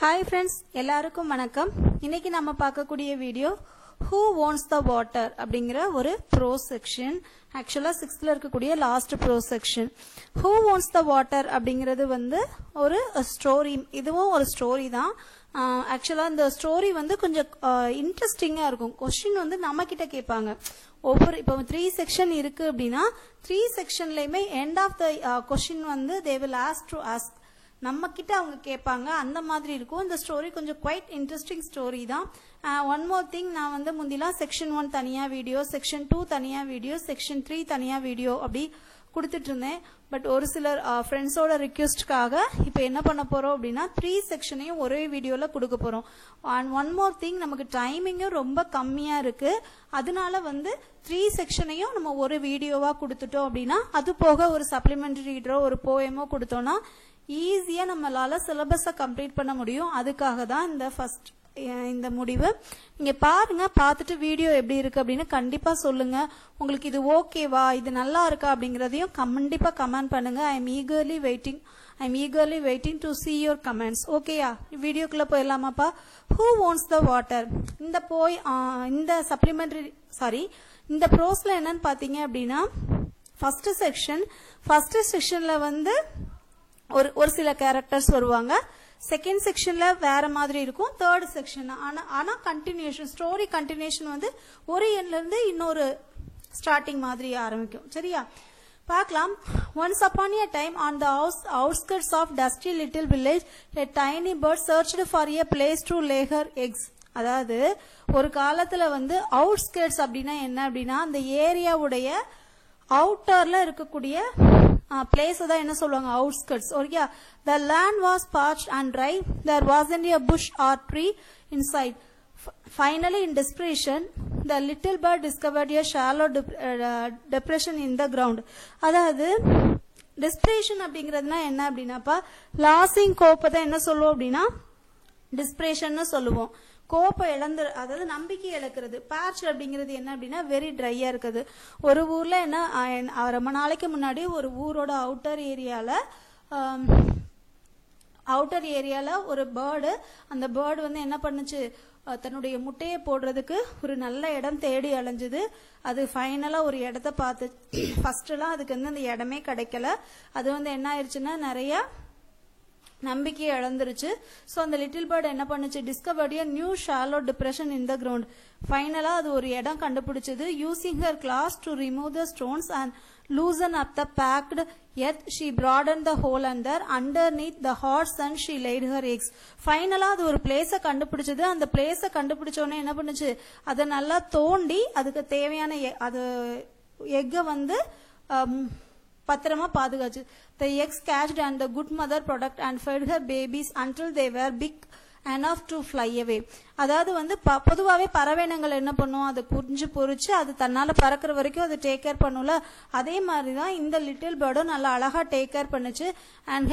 Hi friends, எல்லாருக்கும் வணக்கம். இன்னைக்கு நம்ம பார்க்கக்கூடிய video Who Wants the Water அப்படிங்கிற ஒரு prose section. Actually 6th ல இருக்கக்கூடிய last prose section. Who Wants the Water அப்படிங்கிறது வந்து ஒரு ஸ்டோரி. இதுவும் ஒரு ஸ்டோரி தான். ஆக்சுவலா இந்த ஸ்டோரி வந்து கொஞ்சம் இன்ட்ரெஸ்டிங்கா இருக்கும். क्वेश्चन வந்து நம்ம கிட்ட கேட்பாங்க. ஒவ்வொரு இப்போ 3 செக்ஷன் இருக்கு அப்படின்னா 3 செக்ஷன்லயுமே எண்ட் ஆஃப் த क्वेश्चन வந்து they will ask to ask நம்ம கிட்ட அவங்க கேட்பாங்க அந்த மாதிரி இருக்கும். இந்த ஸ்டோரி கொஞ்சம் குவைட் இன்ட்ரெஸ்டிங் ஸ்டோரி தான். ஒன் மோர் திங், நான் வந்து முந்திலாம் செக்ஷன் 1 தனியா வீடியோ, செக்ஷன் 2 தனியா வீடியோ, செக்ஷன் 3 தனியா வீடியோ அப்படி கொடுத்துட்டு இருந்தேன். பட் ஒரு சிலர் ஃப்ரெண்ட்ஸோட ரிக்வெஸ்ட்காக இப்போ என்ன பண்ண போறோம் அப்படின்னா 3 செக்ஷனையும் ஒரே வீடியோல கொடுக்க போறோம். அண்ட் ஒன் மோர் திங், நமக்கு டைமிங்கும் ரொம்ப கம்மியா இருக்கு. அதனால வந்து 3 செக்ஷனையும் நம்ம ஒரு வீடியோவா கொடுத்துட்டோம் அப்படின்னா அது போக ஒரு சப்ளிமெண்டரி ரீடரோ ஒரு போயமோ கொடுத்தோம்னா ஈஸியா நம்மளால சிலபஸை கம்ப்ளீட் பண்ண முடியும். அதுக்காக தான் இந்த முடிவு. நீங்க பாருங்க, பார்த்துட்டு வீடியோ எப்படி இருக்கு அப்படின்னு கண்டிப்பா சொல்லுங்க. உங்களுக்கு இது ஓகேவா, இது நல்லா இருக்கா அப்படிங்கறதையும் கண்டிப்பா கமெண்ட் பண்ணுங்க. I am eagerly waiting to see your comments. ஓகேயா, வீடியோக்குள்ள போயிடலாமாப்பா. Who wants the water? இந்த சப்ளிமெண்டரி இந்த ப்ரோஸ்ல என்னன்னு பாத்தீங்க அப்படின்னா ஃபர்ஸ்ட் செக்ஷன்ல வந்து ஒரு சில கேரக்டர்ஸ் வருவாங்க. செகண்ட் செக்ஷன்ல வேற மாதிரி இருக்கும். தேர்ட் செக்ஷன் ஆனா கண்டினியூஷன், ஸ்டோரி கண்டினியூஷன் வந்து ஒரு எண்ட்ல இருந்து இன்னொரு ஸ்டார்டிங் மாதிரி ஆரம்பிக்கும். சரியா, பார்க்கலாம். Once upon a time on the outskirts of dusty little village, a tiny bird searched for a place to lay her eggs. அதாவது ஒரு காலத்துல வந்து அவுட்ஸ்கர்ட்ஸ் அப்படின்னா என்ன அப்படின்னா அந்த ஏரியாவுடைய அவுட்டர்ல இருக்கக்கூடிய பிளேஸ் தான் என்ன சொல்லுவாங்க, outskirts. Okay, the land was parched and dry, there wasn't a bush or tree inside. Finally, in desperation, the little bird discovered a shallow depression in the ground. அதாவது desperation அப்படிங்கிறதுனா என்ன அப்படின்னாப்பா, லாசிங் கோப்பத்தை என்ன சொல்லுவோம் அப்படின்னா டிஸ்பிரேஷன் சொல்லுவோம். கோப்பை இழந்து, அதாவது நம்பிக்கை இழக்கிறது. பேட்ச் அப்படிங்கிறது என்ன அப்படின்னா வெரி ட்ரையா இருக்குது. ஒரு ஊர்ல என்ன ரொம்ப நாளைக்கு முன்னாடி ஒரு ஊரோட அவுட்டர் ஏரியால ஒரு பேர்டு, அந்த பேர்டு வந்து என்ன பண்ணுச்சு, தன்னுடைய முட்டையை போடுறதுக்கு ஒரு நல்ல இடம் தேடி அலைஞ்சது. அது ஃபைனலா ஒரு இடத்த பார்த்து, ஃபர்ஸ்ட் எல்லாம் அதுக்கு வந்து அந்த இடமே கிடைக்கல. அது வந்து என்ன ஆயிடுச்சுன்னா நிறைய நம்பிக்கையை இழந்துருச்சு. ஸோ அந்த லிட்டில் பேர்ட் என்ன பண்ணுச்சு, discovered a new shallow depression in the ground. ஃபைனலா அது ஒரு இடம் கண்டுபிடிச்சது. Using her claws to remove the stones and loosen up the packed earth, she broadened the hole and there underneath the hot sun she laid her eggs. ஃபைனலா அது ஒரு பிளேஸ கண்டுபிடிச்சது. அந்த பிளேஸ கண்டுபிடிச்சோடனே என்ன பண்ணுச்சு, அதை நல்லா தோண்டி அதுக்கு தேவையான அது எக்க வந்து பத்திரமா பாதுகாச்சு. The eggs hatched and the good mother protected and fed her babies until they were big enough to fly away. அதாவது வந்து பொதுவாவே பறவைனங்கள் என்ன பண்ணும், அதை குஞ்சு பொறிச்சு அது தன்னால பறக்கிற வரைக்கும் அது டேக் கேர் பண்ணும்ல. அதே மாதிரிதான் இந்த லிட்டில் பேர்டும் நல்லா அழகா டேக் கேர் பண்ணுச்சு. And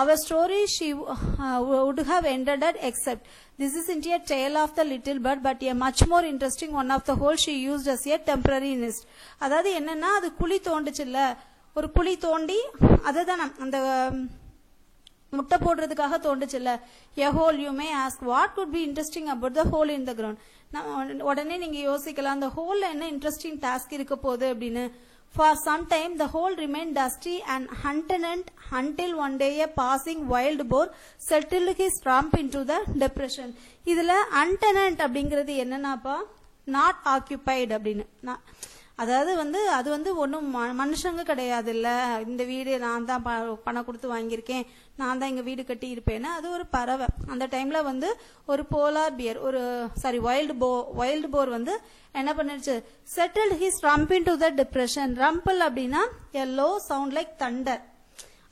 our story she would have ended at except this isn't a tale of the little bird but a much more interesting one of the hole she used as a temporary nest. அதாவது என்னன்னா அது குழி தோண்டுச்சுல்ல, ஒரு குழி தோண்டி அதுதான் அந்த முட்டை போடுறதுக்காக தோண்டுச்சுல்ல. a hole, you may ask what could be interesting about the hole in the ground. உடனே நீங்க யோசிக்கலாம் அந்த ஹோல்ல என்ன இன்ட்ரெஸ்டிங் டாஸ்க் இருக்க போகுது அப்படின்னு. For some time the hole remained dusty and untenanted until one day a passing wild boar settled his rump into the depression. இதுல untenant அப்படிங்கிறது என்னன்னாப்பா, not occupied அப்படின்னு. அதாவது வந்து அது வந்து ஒன்றும் மனுஷங்க கிடையாது இல்ல, இந்த வீடு நான் தான் பணம் கொடுத்து வாங்கியிருக்கேன், நான் தான் இங்க வீடு கட்டி இருப்பேன்னு. அது ஒரு பறவை. அந்த டைம்ல வந்து ஒரு போலார் பியர், வைல்டு போர் வந்து என்ன பண்ணிருச்சு, settled his rump into the depression. Rumble அப்படின்னா a low sound like thunder.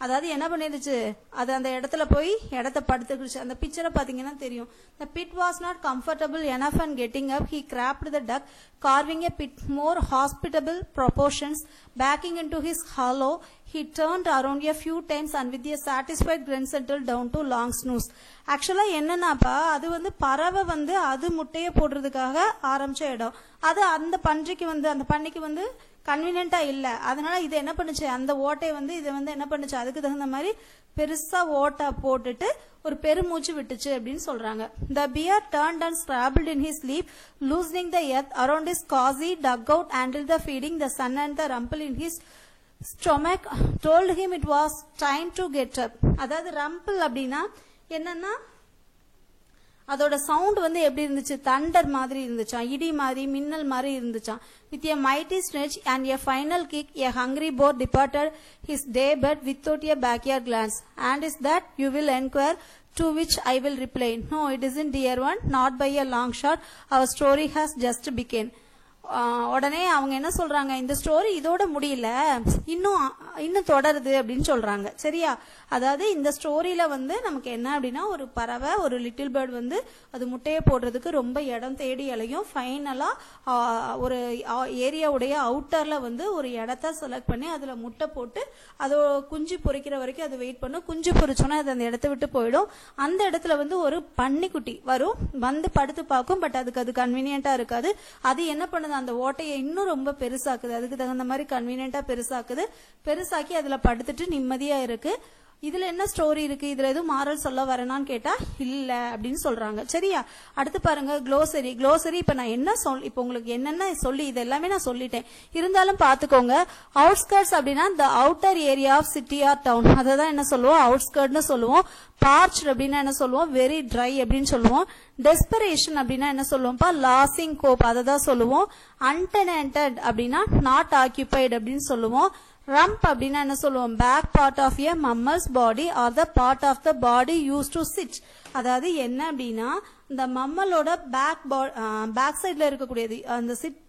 அதாவது என்ன பண்ணிருச்சு, அது அந்த இடத்துல போய் இடத்த படுத்துக்கிடுச்சு. அந்த பிக்சரை பாத்தீங்கன்னா தெரியும். The pit was not comfortable enough and getting up he crapped the duck, carving a pit more hospitable proportions. Backing into his hollow he turned around a few times and with a satisfied grin settled down to long snooze. ஆக்சுவலா என்னன்னாப்பா, அது வந்து பறவை வந்து அது முட்டையை போடுறதுக்காக ஆரம்பிச்ச இடம். அது அந்த பன்னிக்கு வந்து கன்வீனியன்ட்டா இல்ல. அதனால இது என்ன பண்ணுச்சு, அந்த ஓட்டை வந்து இதை வந்து என்ன பண்ணுச்சு, அதுக்கு தகுந்த மாதிரி பெருசா ஓட்டா போட்டுட்டு ஒரு பெருமூச்சு விட்டுச்சு அப்படின்னு சொல்றாங்க. The bear turned and scrabbled in his sleep, loosening the earth around his cozy dugout until the feeding the sun and the rumple in his stomach told him it was time to get up. அதாவது rumble அப்படின்னா என்னன்னா அதோட sound வந்து எப்படி இருந்துச்சு, Thunder மாதிரி இருந்துச்சாம், இடி மாதிரி மின்னல் மாதிரி இருந்துச்சாம். With a mighty snatch and a final kick, a hungry boar departed his daybed without a backyard glance. And is that, you will inquire, to which I will reply, no, it isn't, dear one, not by a long shot. Our story has just begun. உடனே அவங்க என்ன சொல்றாங்க, இந்த story இதோட முடியல, இன்னும் தொடருது அப்படின்னு சொல்றாங்க. சரியா? அதாவது இந்த ஸ்டோரியில வந்து நமக்கு என்ன அப்படின்னா, ஒரு பறவை, ஒரு லிட்டில் பேர்ட் வந்து அது முட்டையை போடுறதுக்கு ரொம்ப இடம் தேடி அலையும். ஃபைனலா ஒரு ஏரியாவுடைய அவுட்டர்ல வந்து ஒரு இடத்த செலக்ட் பண்ணி அதுல முட்டை போட்டு அது குஞ்சு பொறிக்கிற வரைக்கும் அது வெயிட் பண்ணும். குஞ்சு பொறிச்சோன்னா அது அந்த இடத்த விட்டு போயிடும். அந்த இடத்துல வந்து ஒரு பன்னிக்குட்டி வரும், வந்து படுத்து பார்க்கும். பட் அதுக்கு அது கன்வீனியன்ட்டா இருக்காது. அது என்ன பண்ணுது, அந்த ஓட்டையை இன்னும் ரொம்ப பெருசாக்குது, அதுக்கு தகுந்த மாதிரி கன்வீனியன்ட்டா பெருசாக்குது. பெருசாக்கி அதுல படுத்துட்டு நிம்மதியா இருக்கு. இதுல என்ன ஸ்டோரி இருக்கு, இதுல எதுவும் மாரல் சொல்ல வரேனான்னு கேட்டா இல்ல அப்படின்னு சொல்றாங்க. சரியா? அடுத்து பாருங்க க்ளோசரி. க்ளோசரி இப்ப நான் என்ன இப்ப உங்களுக்கு என்னென்ன சொல்லி இது எல்லாமே நான் சொல்லிட்டேன், இருந்தாலும் பாத்துக்கோங்க. அவுட்ஸ்கர்ட்ஸ் அப்படின்னா the outer area of city or town, அததான் என்ன சொல்லுவோம், அவுட்ஸ்கர்ட்னு சொல்லுவோம். பார்ச்ட் அப்படின்னா என்ன சொல்லுவோம், வெரி ட்ரை அப்படின்னு சொல்லுவோம். டெஸ்பரேஷன் அப்படின்னா என்ன சொல்லுவோம்ப்பா, லாசிங் கோப், அதை தான் சொல்லுவோம். அன்டெனன்டட் அப்படின்னா நாட் ஆக்கியூபைட் அப்படின்னு சொல்லுவோம். ரம்ப் அப்படின்னா என்ன சொல்லுவோம், back part of a mammal's body or the part of the body use to sit. அதாவது என்ன அப்படின்னா, இந்த மம்மலோட பேக் சைட்ல இருக்கக்கூடியது, அந்த சிட்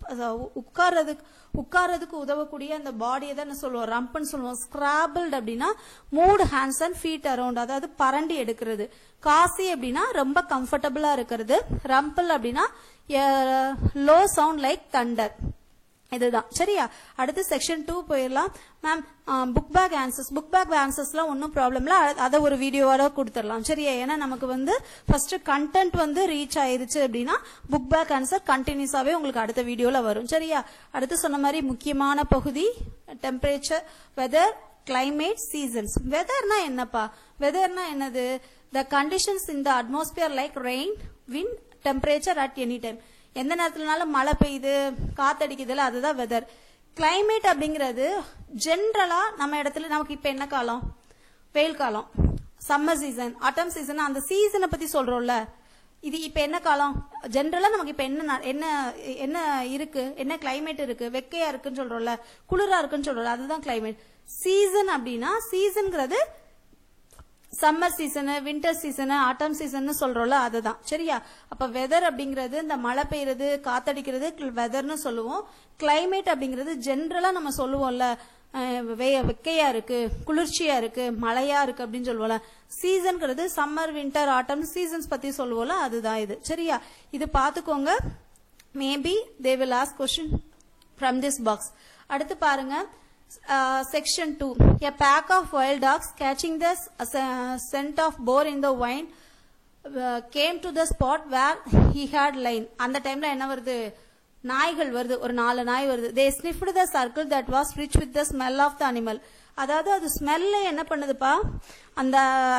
உட்கார்றதுக்கு உதவக்கூடிய அந்த பாடியை தான் என்ன சொல்லுவோம், ரம்ப்னு சொல்லுவோம். ஸ்கிராபிள்ட் அப்படின்னா moved hands and feet around, அதாவது பரண்டி எடுக்கிறது. காசி அப்படின்னா ரொம்ப கம்ஃபர்டபுளா இருக்கிறது. ரம்பிள் அப்படின்னா லோ சவுண்ட் லைக் தண்டர். இதுதான். சரியா? அடுத்து செக்ஷன் 2 போயிடலாம். மேம் புக் பேக் ஆன்சர்ஸ்லாம் ஒன்றும் ப்ராப்ளம் இல்லை, அதை ஒரு வீடியோவோட கொடுத்துடலாம். சரியா? ஏன்னா நமக்கு வந்து ஃபர்ஸ்ட் கண்டென்ட் வந்து ரீச் ஆயிருச்சு அப்படின்னா புக் பேக் ஆன்சர் கண்டினியூஸாவே உங்களுக்கு அடுத்த வீடியோல வரும். சரியா? அடுத்து சொன்ன மாதிரி முக்கியமான பகுதி டெம்பரேச்சர், வெதர், கிளைமேட், சீசன்ஸ். வெதர்னா என்னப்பா, வெதர்னா என்னது, த conditions in the atmosphere like rain, wind, temperature at any time. எந்த நேரத்துலனாலும் மழை பெய்யுது, காத்தடிக்குதுல, அதுதான் வெதர். கிளைமேட் அப்படிங்கிறது ஜென்ரலா நம்ம இடத்துல நமக்கு இப்ப என்ன காலம், வெயில் காலம், சம்மர் சீசன், ஆட்டம் சீசன், அந்த சீசனை பத்தி சொல்றோம்ல. இது இப்ப என்ன காலம், ஜென்ரலா நமக்கு இப்ப என்ன இருக்கு, என்ன கிளைமேட் இருக்கு, வெக்கையா இருக்குன்னு சொல்றோம்ல, குளிரா இருக்குன்னு சொல்றோம்ல, அதுதான் கிளைமேட். சீசன் அப்படின்னா, சீசன்ங்கிறது summer season, winter season, autumn season சொல்றோம்ல, அதுதான். சரியா? அப்ப வெதர் அப்படிங்கிறது இந்த மழை பெய்யறது, காத்தடிக்கிறது வெதர்னு சொல்லுவோம். கிளைமேட் அப்படிங்கிறது ஜென்ரலா நம்ம சொல்லுவோம்ல, வெக்கையா இருக்கு, குளிர்ச்சியா இருக்கு, மழையா இருக்கு அப்படின்னு சொல்லுவோம்ல. சீசன்ங்கிறது சம்மர், வின்டர், ஆட்டம் சீசன்ஸ் பத்தி சொல்லுவோம்ல, அதுதான் இது. சரியா? இது பாத்துக்கோங்க. Maybe they will ask question from this box. அடுத்து பாருங்க section 2. A pack of wild dogs catching the scent of boar in the wine came to the spot where he had lain. அந்த டைம்ல என்ன வருது, நாய்கள் வருது, ஒரு 4 நாய் வருது. They sniffed the circle that was rich with the smell of the animal. அதாவது அது ஸ்மெல்ல என்ன பண்ணுதுப்பா,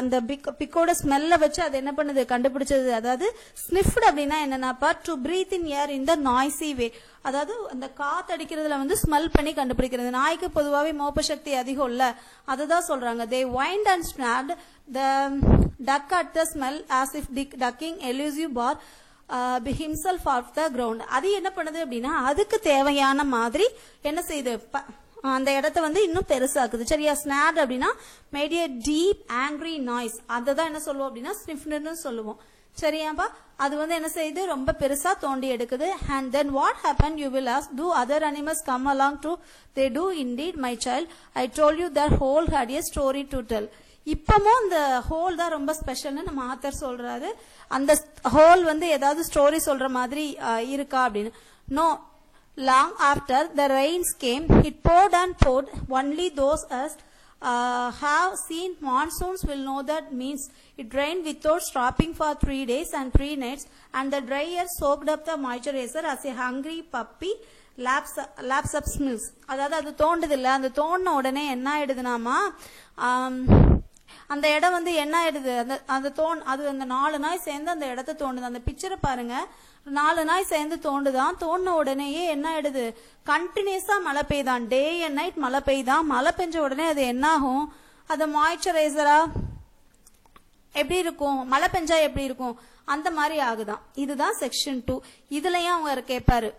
அந்த பிக்கோட ஸ்மெல்ல வச்சு அது என்ன பண்ணுது, கண்டுபிடிச்சது. அதாவது ஸ்னிஃப்ட் அப்படின்னா என்னன்னாப்பா, to breathe in air in the noisy way. அதாவது அந்த காத்தடிக்கிறதுல வந்து ஸ்மெல் பண்ணி கண்டுபிடிக்கிறது. நாய்க்கு பொதுவாகவே மோப்ப சக்தி அதிகம் இல்ல, அதுதான் சொல்றாங்க. They whined and snapped the duck at the smell as if ducking elusive bar himself off the ground. அது என்ன பண்ணுது அப்படின்னா, அதுக்கு தேவையான மாதிரி என்ன செய்யுது, அந்த இடத்த வந்து இன்னும் பெருசாக்குது. சரியா? ஸ்னாட் அப்படின்னா மேட் ஏ டீப் ஆங்கிரி நாய்ஸ், அததான் என்ன சொல்லுவோம் அப்படின்னா ஸ்னிஃப்னு சொல்லுவோம். சரியாப்பா? அது வந்து என்ன செய்யுது, ரொம்ப பெருசா தோண்டி எடுக்குது. And then what happened, you will ask, do other animals come along too? They do indeed, my child. I told you that whole had a story to tell. இப்பமும் இந்த ஹோல் தான் ரொம்ப ஸ்பெஷல்னு நம்ம ஆத்தர் சொல்றாரு. அந்த ஹோல் வந்து ஏதாவது story சொல்ற மாதிரி இருக்கா அப்படின்னு. No. Long after the rains came, it poured and poured. Only those as have seen monsoons will know that means it rained without stopping for 3 days and 3 nights, and the dry air soaked up the moisturizer as a hungry puppy laps up meals, அதாவது அது தோண்டுது இல்ல, அந்த தோண்டின உடனே என்ன ஆயிடுதுனாமா அந்த இடம் வந்து என்ன ஆயிடுது, அது அந்த 4 நாய் சேர்ந்து அந்த இடத்த தோண்டுது. அந்த பிக்சரை பாருங்க, 4 நாய் சேர்ந்து தோண்டுதான். தோண்டின உடனேயே என்ன ஆயிடுது, கண்டினியூஸா மழை பெய்தான், டே அண்ட் நைட் மழை பெய்தான். மழை பெஞ்ச உடனே அது என்ன ஆகும், அது மாய்ச்சரைசரா எப்படி இருக்கும், மழை பெஞ்சா எப்படி இருக்கும், அந்த மாதிரி ஆகுதான். இதுதான் செக்ஷன் 2. இதுலயும் அவங்க கேட்பாரு,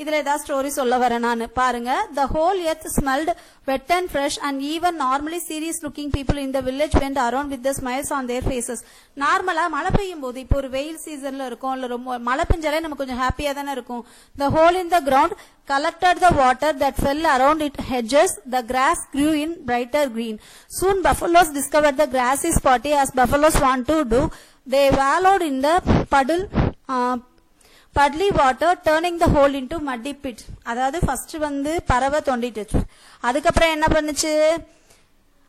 இதுல ஏதாவது ஸ்டோரி சொல்ல வரேன் நான். பாருங்க, the whole earth smelled wet and fresh and even normally serious looking people in the village went around with the smiles on their faces. நார்மலா மழை பெய்யும் போது, இப்போ ஒரு வெயில் சீசன்ல இருக்கும், இல்ல ரொம்ப மழை பெஞ்சாலே நமக்கு கொஞ்சம் ஹாப்பியா தானே இருக்கும். The hole in the ground collected the water that fell around its hedges. The grass grew in brighter green. Soon buffaloes discovered the grass is spotty as buffaloes want to do. They wallowed in the puddly water, turning the hole into muddy pit. அதாவது first வந்து பறவை தோண்டிட்டு, அதுக்கப்புறம் என்ன பண்ணுச்சு,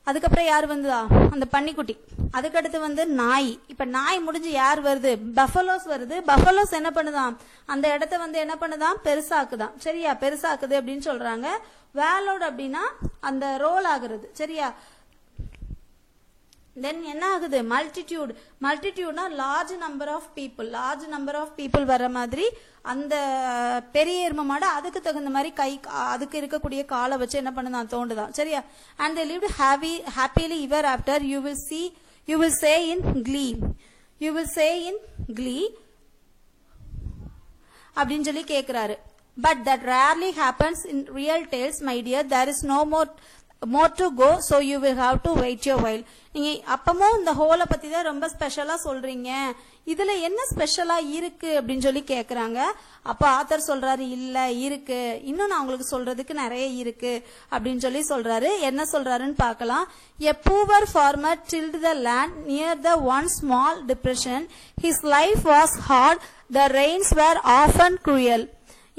அதுக்கப்புறம் யார் வந்ததா, அந்த பன்னிக்குட்டி. அதுக்கடுத்து வந்து நாய். இப்ப நாய் முடிஞ்சு யார் வருது, பஃபலோஸ் வருது. பஃபலோஸ் என்ன பண்ணுதான், அந்த இடத்த வந்து என்ன பண்ணுதான், பெருசாக்குதான். சரியா, பெருசாக்குது அப்படின்னு சொல்றாங்க. வேலோட் அப்படின்னா அந்த ரோல் ஆகுறது. சரியா, தென் என்ன ஆகுது, மல்டிடியூட்னா லார்ஜ் நம்பர் ஆஃப் பீப்புள் வர மாதிரி அந்த பெரிய எருமை மாடு அதுக்கு தகுந்த மாதிரி அதுக்கு இருக்கக்கூடிய காலை வச்சு என்ன பண்ணுதான், தோண்டுதான். சரியா, and they lived happily ever after. You will say in glee அப்படின்னு சொல்லி கேக்குறாரு. But that rarely happens in real tales, my dear. There is no more to go, so you will have to wait your while. நீங்க அப்பமும் இந்த ஹோலை பத்தி தான் ரொம்ப ஸ்பெஷலா சொல்றீங்க, இதுல என்ன ஸ்பெஷலா இருக்கு அப்படின்னு சொல்லி கேக்குறாங்க. அப்ப ஆத்தர் சொல்றாரு, இல்ல இருக்கு, இன்னும் நான் உங்களுக்கு சொல்றதுக்கு நிறைய இருக்கு அப்படின்னு சொல்லி சொல்றாரு. என்ன சொல்றாருன்னு பார்க்கலாம். A poor farmer tilled the land near the one small depression. His life was hard. The rains were often cruel.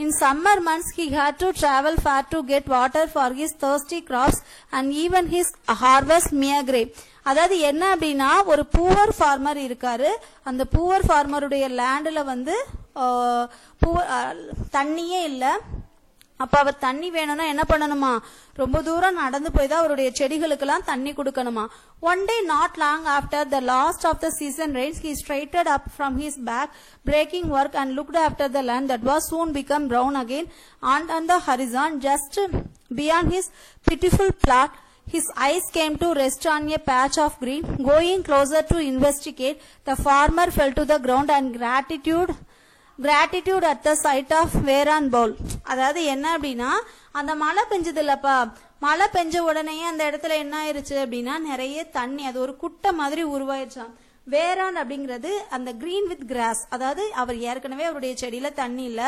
In summer months, he had to travel far to get water for his thirsty crops and even his harvest meagre. அதாவது என்ன அப்படின்னா, ஒரு poor farmer இருக்காரு. அந்த poor ஃபார்மருடைய லேண்ட்ல வந்து தண்ணியே இல்லை. அப்ப அவர் தண்ணி வேணும்னா என்ன பண்ணணுமா, ரொம்ப தூரம் நடந்து போய் தான் அவருடைய செடிகளுக்கெல்லாம் தண்ணி கொடுக்கணுமா. One day not long after the last of the season rains, he straightened up from his back breaking work and looked after the land that was soon become brown again. And on the horizon, just beyond his pitiful plot, his eyes came to rest on a patch of green. Going closer to investigate, the farmer fell to the ground and gratitude at the sight of whereon bowl. அதாவது என்ன அப்படின்னா, அந்த மழை பெஞ்சது இல்லப்பா, மழை பெஞ்ச உடனே அந்த இடத்துல என்ன ஆயிருச்சு அப்படின்னா, நிறைய தண்ணி, அது ஒரு குட்டை மாதிரி உருவாயிருச்சான். வேரான் அப்படிங்கிறது அந்த கிரீன் வித் கிராஸ், அதாவது அவர் ஏற்கனவே அவருடைய செடியில தண்ணி இல்ல,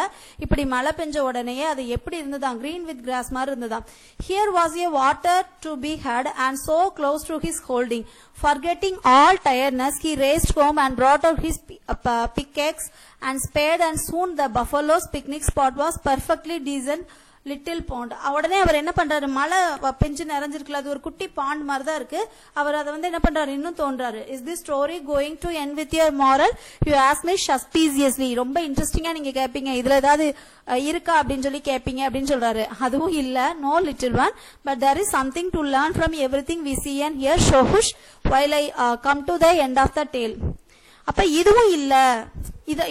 இப்படி மழை பெஞ்ச உடனே அது எப்படி இருந்ததாம், கிரீன் வித் கிராஸ் மாதிரி இருந்ததாம். Here was a water to be had and so close to his holding. Forgetting all tiredness, he raced home and brought out his pickaxe and spade, and soon the buffalo's picnic spot was perfectly decent little bond. உடனே அவர் என்ன பண்றாரு, மழை பெஞ்சு நிறைஞ்சிருக்கல, அது ஒரு குட்டி bond மாதிரி தான் இருக்கு. அவர் அதை வந்து என்ன பண்றாரு, இன்னும் தோன்றாரு. Is this story going to end with your moral? You ask me suspiciously. ரொம்ப இன்ட்ரெஸ்டிங்கா நீங்க கேட்பீங்க, இதுல ஏதாவது இருக்கா அப்படின்னு சொல்லி கேட்பீங்க அப்படின்னு சொல்றாரு. அதுவும் இல்ல, no little one, but there is something to learn from everything we see and hear. So hush while I come to the end of the tale. அப்ப இதுவும் இல்ல,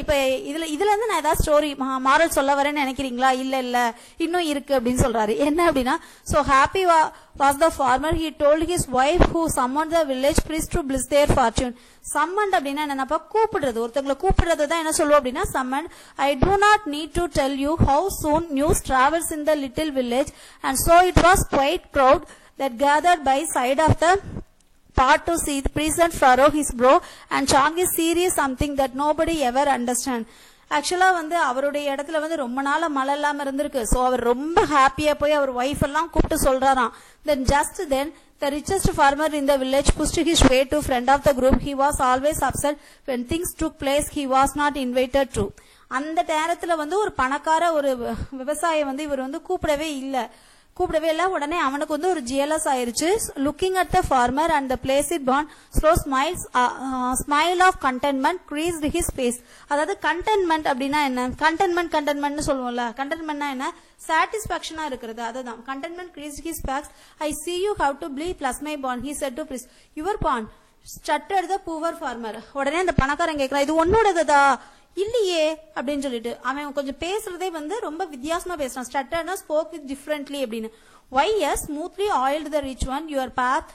இப்ப இதுல இருந்து நான் ஏதாவது ஸ்டோரி மாரல் சொல்ல வரேன்னு நினைக்கிறீங்களா? இல்ல இன்னும் இருக்கு அப்படின்னு சொல்றாரு. என்ன அப்படின்னா, so happy was the farmer, he told his wife who summoned the village priest to bless their fortune. Summoned அப்படின்னா என்னப்பா, கூப்பிடுறது, ஒருத்தங்களை கூப்பிடுறது தான் என்ன சொல்லுவோம் அப்படின்னா summoned. I do not need to tell you how soon news travels in the little village, and so it was quite crowd that gathered by side of the part to see the present furrow his brow and chang is serious something that nobody ever understand. ஆக்சுவலா வந்து அவருடைய இடத்துல வந்து ரொம்ப நாள மழை இல்லாம இருந்திருக்கு. சோ அவர் ரொம்ப ஹாப்பியா போய் அவர் ஒய்ஃப் எல்லாம் கூப்பிட்டு சொல்றாராம். Then just then the richest farmer in the village pushed his way to front of the group. He was always upset when things took place he was not invited to. அந்த நேரத்துல வந்து ஒரு பணக்கார ஒரு விவசாயி வந்து இவர் வந்து கூப்பிடவே இல்ல. கூப்பிடவே இல்லை. உடனே அவனுக்கு வந்து ஒரு ஜியலஸ் ஆயிருச்சு. Looking at the farmer and the place it pan slow smile of contentment creased his face. அதாவது கண்டென்ட்மெண்ட் அப்படின்னா என்ன? கண்டென்ட்மெண்ட் சொல்லுவோம்ல. கண்டென்ட்மெண்ட்னா என்ன? சாட்டிஸ்பாக்சனா இருக்கிறது. அதுதான் contentment creased his face. I see you have to bleed plus my bond, he said to priest. Your bond stuttered the poor farmer. உடனே அந்த பணக்காரன் கேட்கறான், இது உன்னோடதா? இல்லையே அப்படின்னு சொல்லிட்டு அவன் கொஞ்சம் பேசுறதே வந்து ரொம்ப வித்தியாசமா பேசுறான். ஸ்டட்டர்னா ஸ்போக் வித் டிஃபரெண்ட்லி அப்படின்னு. Why yes smoothly oiled the rich one, your path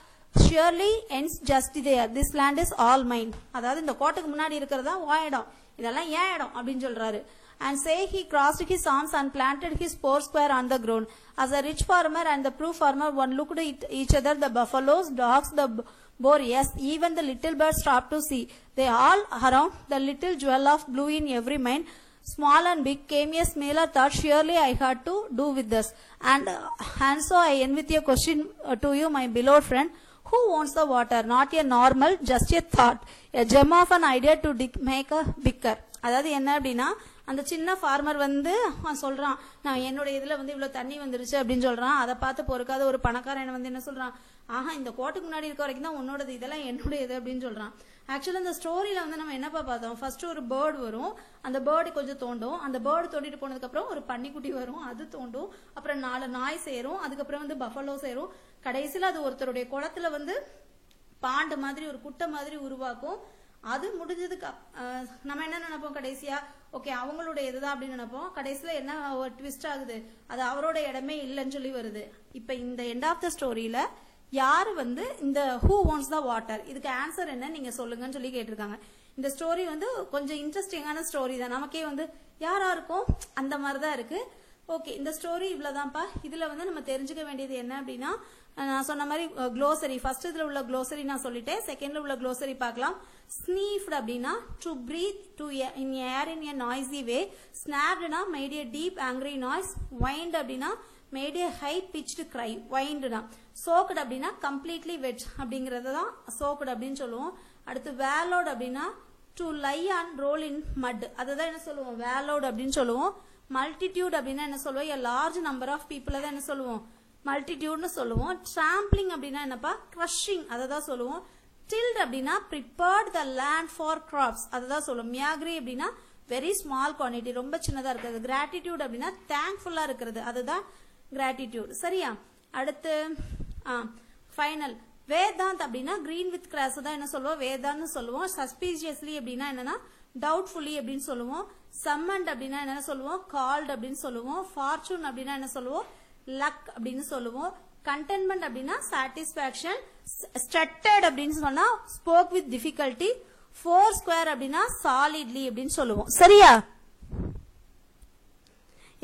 surely ends just there, this land is all mine. அதாவது இந்த கோட்டைக்கு முன்னாடி இருக்கிறதா உன் இடம், இதெல்லாம் ஏன் இடம் அப்படின்னு சொல்றாரு. And say he crossed his arms and planted his foursquare on the ground. As a rich farmer and the poor farmer one looked at each other, the buffaloes, dogs, the boar, yes, even the little birds stopped to see. They all around the little jewel of blue in every mind, small and big, came a smaller thought, surely I had to do with this. And so I end with a question to you, my beloved friend. Who owns the water? Not a normal, just a thought, a gem of an idea to make a bigger. அதாவது என்ன அப்படின்னா, அந்த சின்ன farmer வந்து சொல்றான், நான் என்னோட இதுல வந்து இவ்வளவு தண்ணி வந்துருச்சு அப்படின்னு சொல்றான். அதை பார்த்து பொறுக்காத ஒரு பணக்காரன் வந்து என்ன சொல்றான், ஆஹா இந்த கோட்டுக்கு முன்னாடி இருக்க வரைக்கும் தான் உன்னோடது, இதெல்லாம் என்னுடையது அப்படின்னு சொல்றான். ஆக்சுவலா இந்த ஸ்டோரியில வந்து நம்ம என்னப்பா பார்த்தோம், ஃபர்ஸ்ட் ஒரு பேர்டு வரும், அந்த பேர்டு கொஞ்சம் தோண்டும், அந்த பேர்டு தோண்டிட்டு போனதுக்கு அப்புறம் ஒரு பன்னிக்குட்டி வரும், அது தோண்டும், அப்புறம் 4 நாய் சேரும், அதுக்கப்புறம் வந்து பஃபலோ சேரும், கடைசியில அது ஒருத்தருடைய குளத்துல வந்து பாண்டு மாதிரி ஒரு குட்டை மாதிரி உருவாக்கும். அது முடிஞ்சதுக்கு நம்ம என்ன நினைப்போம் கடைசியா, ஓகே அவங்களுடைய இதுதான் அப்படின்னு நினைப்போம். கடைசியில என்ன ஒரு ட்விஸ்ட் ஆகுது, அது அவரோட இடமே இல்லைன்னு சொல்லி வருது. இப்ப இந்த எண்ட் ஆஃப் த ஸ்டோரியில யாரு வந்து இந்த ஹூ வாண்ட்ஸ் த வாட்டர், இதுக்கு ஆன்சர் என்ன நீங்க சொல்லுங்கன்னு சொல்லி கேட்டிருக்காங்க. இந்த ஸ்டோரி வந்து கொஞ்சம் இன்ட்ரெஸ்டிங்கான ஸ்டோரி தான், நமக்கே வந்து யாரா இருக்கும் அந்த மாதிரிதான் இருக்கு. ஓகே, இந்த ஸ்டோரி இவ்வளவுதான்ப்பா. இதுல வந்து நம்ம தெரிஞ்சுக்க வேண்டியது என்ன அப்படின்னா, நான் சொன்ன மாதிரி க்ளோசரி, ஃபர்ஸ்ட் இதுல உள்ள க்ளோசரி நான் சொல்லிட்டேன், செகண்ட்ல உள்ள க்ளோசரி பார்க்கலாம். Sneezed அப்படின்னா to breathe to in air in a noisy way. Snappedனா made a deep angry noise. Whined அப்படின்னா made a high pitched cry. Whinedனா. Soaked அப்படின்னா completely wet அப்படிங்கறது தான் soaked அப்படின்னு சொல்லுவோம். அடுத்து wallowed அப்படின்னா to lie and roll in mud, அதுதான் என்ன சொல்லுவோம், wallowed அப்படின்னு சொல்லுவோம். Multitude அப்படின்னா என்ன சொல்லுவோம், a large number of people, அதான் என்ன சொல்லுவோம், multitude சொல்லுவோம். Trampling அப்படின்னா என்னப்பா, crushing, அததான் சொல்லுவோம். Tilled அப்படின்னா prepared the land for crops, அதுதான் சொல்லுவோம். Miagri அப்படின்னா very small quantity, ரொம்ப சின்னதா இருக்கிறது. Gratitude அப்படின்னா thankfulா இருக்கிறது, அதுதான் gratitude. சரியா? அடுத்து ஃபைனல் வேதாந்த் அப்படின்னா green with grass தான் என்ன சொல்லுவோம், வேதான்னு சொல்லுவோம். Suspiciously அப்படின்னா என்னன்னா doubtfully அப்படின்னு சொல்லுவோம். Summoned அப்படின்னா என்ன சொல்லுவோம், called அப்படின்னு சொல்லுவோம். Fortune அப்படின்னா என்ன சொல்லுவோம், luck அப்படின்னு சொல்லுவோம். Contentment அப்படின்னா satisfaction. Stuttered அப்படின்னு சொன்னா spoke with difficulty. Foursquare அப்படின்னா solidly அப்படின்னு சொல்லுவோம். சரியா?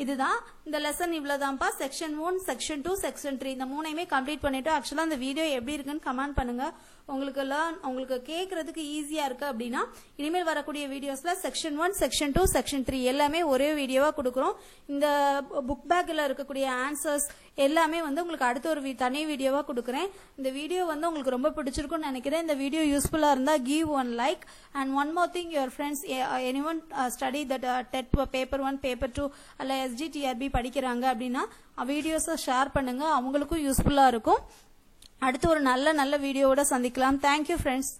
இதுதான் இந்த லெசன், இவ்வளவுதான்ப்பா. செக்ஷன் 1, செக்ஷன் 2, செக்ஷன் 3 இந்த மூணையுமே கம்ப்ளீட் பண்ணிட்டு ஆக்சுவலா இந்த வீடியோ எப்படி இருக்குன்னு கமெண்ட் பண்ணுங்க. உங்களுக்கு கேட்கறதுக்கு ஈஸியா இருக்கு அப்படின்னா இனிமேல் வரக்கூடிய வீடியோஸ்ல செக்ஷன் 1, செக்ஷன் 2, செக்ஷன் 3 எல்லாமே ஒரே வீடியோவா கொடுக்குறோம். இந்த புக் பேக்ல இருக்கக்கூடிய ஆன்சர்ஸ் எல்லாமே வந்து உங்களுக்கு அடுத்த ஒரு தனி வீடியோவா கொடுக்குறேன். இந்த வீடியோ வந்து உங்களுக்கு ரொம்ப பிடிச்சிருக்கும்னு நினைக்கிறேன். இந்த வீடியோ யூஸ்ஃபுல்லா இருந்தா give one like, and one more thing, your friends anyone study that TET paper 1, paper 2 அல்ல SGTRB படிக்கிறாங்க அப்படின்னா வீடியோஸை ஷேர் பண்ணுங்க, அவங்களுக்கும் யூஸ்ஃபுல்லா இருக்கும். அடுத்து ஒரு நல்ல வீடியோவோட சந்திக்கலாம். Thank you friends.